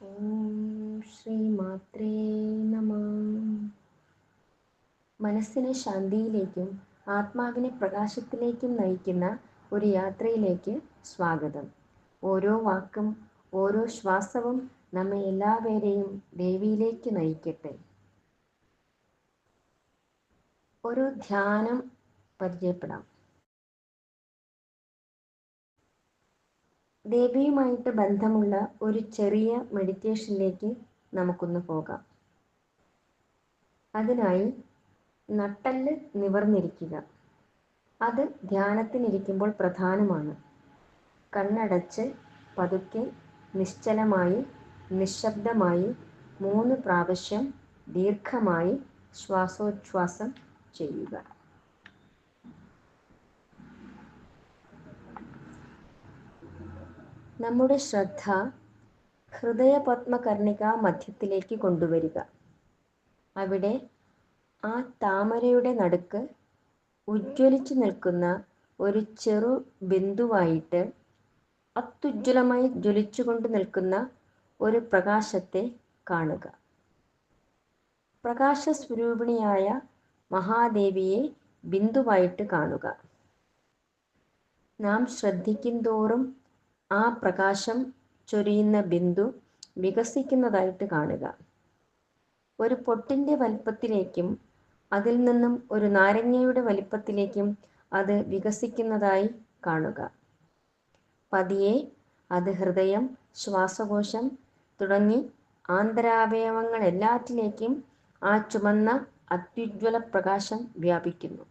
ഓം ശ്രീ മാത്രേ നമഃ. മനസ്സിനെ ശാന്തിയിലേക്കും ആത്മാവിനെ പ്രകാശത്തിലേക്കും നയിക്കുന്ന ഒരു യാത്രയിലേക്ക് സ്വാഗതം. ഓരോ വാക്കും ഓരോ ശ്വാസവും നമ്മെ എല്ലാവരെയും ദേവിയിലേക്ക് നയിക്കട്ടെ. ഒരു ധ്യാനം പരിചയപ്പെടാം. ദേവിയുമായിട്ട് ബന്ധമുള്ള ഒരു ചെറിയ മെഡിറ്റേഷനിലേക്ക് നമുക്കൊന്ന് പോകാം. അതിനായി നട്ടെല്ല് നിവർന്നിരിക്കുക. അത് ധ്യാനത്തിനിരിക്കുമ്പോൾ പ്രധാനമാണ്. കണ്ണടച്ച് പതുക്കെ നിശ്ചലമായി നിശബ്ദമായി 3 പ്രാവശ്യം ദീർഘമായി ശ്വാസോച്ഛ്വാസം ചെയ്യുക. നമ്മുടെ ശ്രദ്ധ ഹൃദയപത്മകർണിക മധ്യത്തിലേക്ക് കൊണ്ടുവരിക. അവിടെ ആ താമരയുടെ നടുക്ക് ഉജ്ജ്വലിച്ചു നിൽക്കുന്ന ഒരു ചെറു ബിന്ദുവായിട്ട് അത്യുജ്വലമായി ജ്വലിച്ചുകൊണ്ട് നിൽക്കുന്ന ഒരു പ്രകാശത്തെ കാണുക. പ്രകാശസ്വരൂപിണിയായ മഹാദേവിയെ ബിന്ദുവായിട്ട് കാണുക. നാം ശ്രദ്ധിക്കും തോറും ആ പ്രകാശം ചൊരിയുന്ന ബിന്ദു വികസിക്കുന്നതായിട്ട് കാണുക. ഒരു പൊട്ടിൻ്റെ വലിപ്പത്തിലേക്കും അതിൽ നിന്നും ഒരു നാരങ്ങയുടെ വലിപ്പത്തിലേക്കും അത് വികസിക്കുന്നതായി കാണുക. പതിയെ അത് ഹൃദയം, ശ്വാസകോശം തുടങ്ങി ആന്തരാവയവങ്ങൾ എല്ലാറ്റിലേക്കും ആ ചുമന്ന അത്യുജ്വല പ്രകാശം വ്യാപിക്കുന്നു.